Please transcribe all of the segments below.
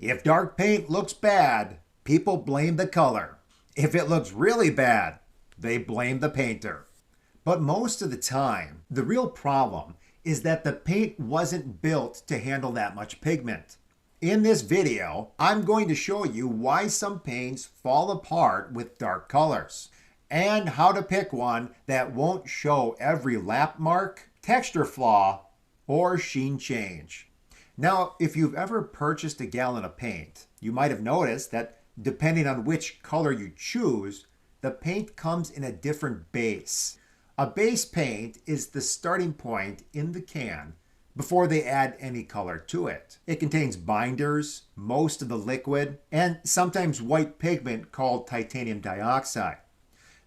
If dark paint looks bad, people blame the color. If it looks really bad, they blame the painter. But most of the time, the real problem is that the paint wasn't built to handle that much pigment. In this video, I'm going to show you why some paints fall apart with dark colors, and how to pick one that won't show every lap mark, texture flaw, or sheen change. Now, if you've ever purchased a gallon of paint, you might have noticed that depending on which color you choose, the paint comes in a different base. A base paint is the starting point in the can before they add any color to it. It contains binders, most of the liquid, and sometimes white pigment called titanium dioxide.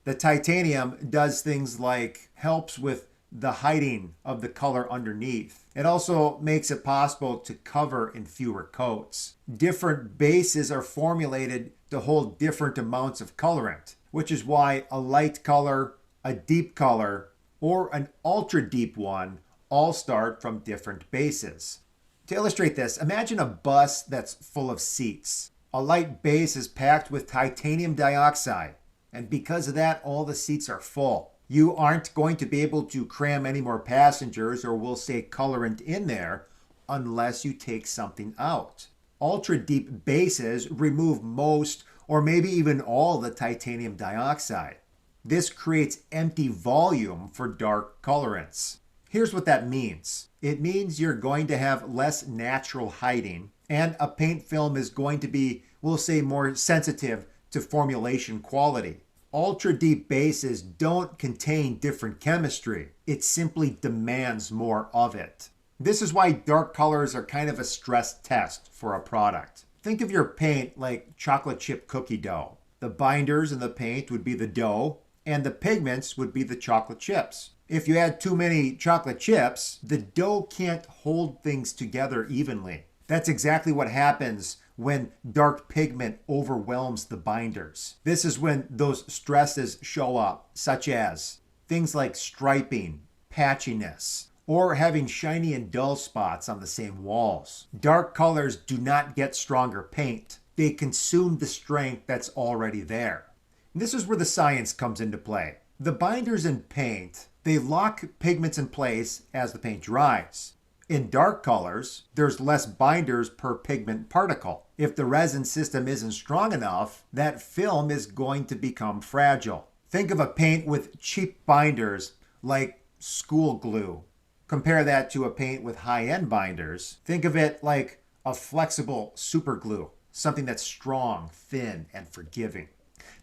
The titanium does things like helps with the hiding of the color underneath. It also makes it possible to cover in fewer coats. Different bases are formulated to hold different amounts of colorant, which is why a light color, a deep color, or an ultra deep one all start from different bases. To illustrate this, imagine a bus that's full of seats. A light base is packed with titanium dioxide, and because of that, all the seats are full. You aren't going to be able to cram any more passengers, or we'll say colorant, in there unless you take something out. Ultra deep bases remove most or maybe even all the titanium dioxide. This creates empty volume for dark colorants. Here's what that means. It means you're going to have less natural hiding, and a paint film is going to be, we'll say, more sensitive to formulation quality. Ultra deep bases don't contain different chemistry. It simply demands more of it. This is why dark colors are kind of a stress test for a product. Think of your paint like chocolate chip cookie dough. The binders in the paint would be the dough, and the pigments would be the chocolate chips. If you add too many chocolate chips, the dough can't hold things together evenly. That's exactly what happens when dark pigment overwhelms the binders. This is when those stresses show up, such as things like striping, patchiness, or having shiny and dull spots on the same walls. Dark colors do not get stronger paint. They consume the strength that's already there. And this is where the science comes into play. The binders in paint, they lock pigments in place as the paint dries. In dark colors, there's less binders per pigment particle. If the resin system isn't strong enough, that film is going to become fragile. Think of a paint with cheap binders like school glue. Compare that to a paint with high-end binders. Think of it like a flexible super glue, something that's strong, thin, and forgiving.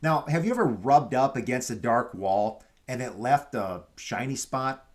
Now, have you ever rubbed up against a dark wall and it left a shiny spot?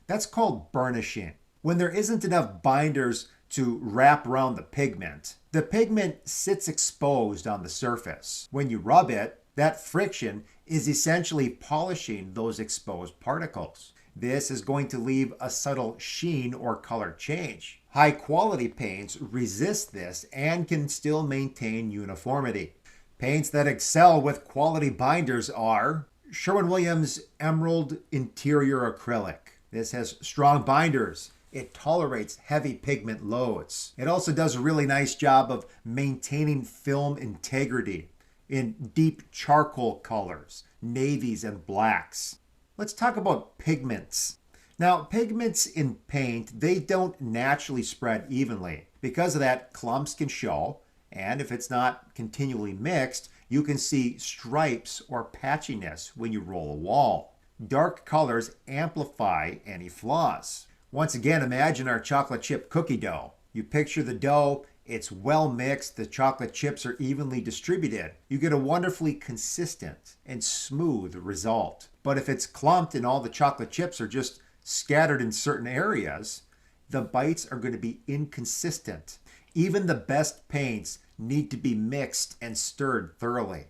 That's called burnishing. When there isn't enough binders to wrap around the pigment sits exposed on the surface. When you rub it, that friction is essentially polishing those exposed particles. This is going to leave a subtle sheen or color change. High quality paints resist this and can still maintain uniformity. Paints that excel with quality binders are Sherwin Emerald Interior Acrylic. This has strong binders. It tolerates heavy pigment loads. It also does a really nice job of maintaining film integrity in deep charcoal colors, navies and blacks. Let's talk about pigments. Now, pigments in paint, they don't naturally spread evenly. Because of that, clumps can show, and if it's not continually mixed, you can see stripes or patchiness when you roll a wall. Dark colors amplify any flaws. Once again, imagine our chocolate chip cookie dough. You picture the dough, it's well mixed, the chocolate chips are evenly distributed. You get a wonderfully consistent and smooth result. But if it's clumped and all the chocolate chips are just scattered in certain areas, the bites are going to be inconsistent. Even the best paints need to be mixed and stirred thoroughly.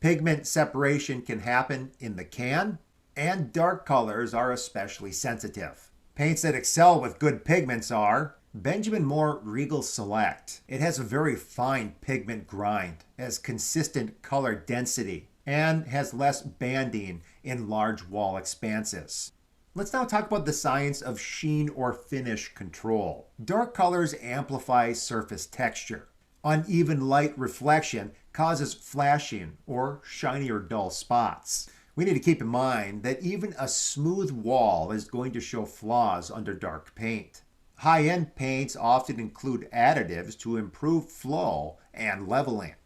Pigment separation can happen in the can, and dark colors are especially sensitive. Paints that excel with good pigments are Benjamin Moore Regal Select. It has a very fine pigment grind, has consistent color density, and has less banding in large wall expanses. Let's now talk about the science of sheen or finish control. Dark colors amplify surface texture. Uneven light reflection causes flashing or shiny or dull spots. We need to keep in mind that even a smooth wall is going to show flaws under dark paint. High-end paints often include additives to improve flow and leveling.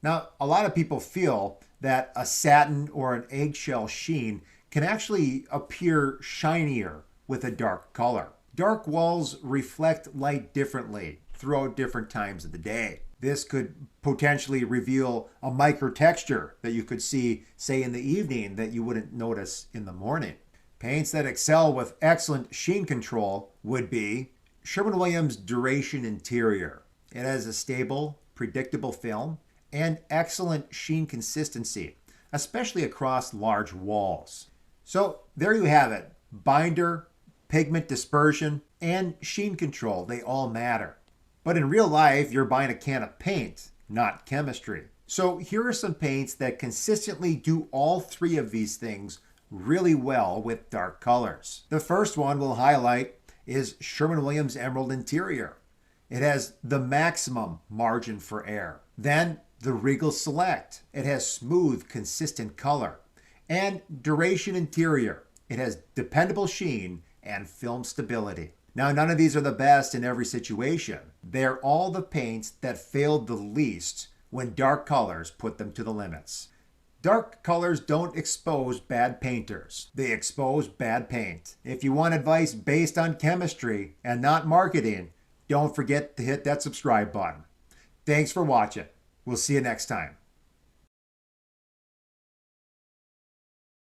Now, a lot of people feel that a satin or an eggshell sheen can actually appear shinier with a dark color. Dark walls reflect light differently throughout different times of the day. This could potentially reveal a microtexture that you could see, say, in the evening that you wouldn't notice in the morning. Paints that excel with excellent sheen control would be Sherwin-Williams Duration Interior. It has a stable, predictable film and excellent sheen consistency, especially across large walls. So there you have it. Binder, pigment dispersion, and sheen control, they all matter. But in real life, you're buying a can of paint, not chemistry. So here are some paints that consistently do all three of these things really well with dark colors. The first one we'll highlight is Sherwin-Williams Emerald Interior. It has the maximum margin for error. Then the Regal Select. It has smooth, consistent color. And Duration Interior. It has dependable sheen and film stability. Now, none of these are the best in every situation. They're all the paints that failed the least when dark colors put them to the limits. Dark colors don't expose bad painters. They expose bad paint. If you want advice based on chemistry and not marketing, don't forget to hit that subscribe button. Thanks for watching. We'll see you next time.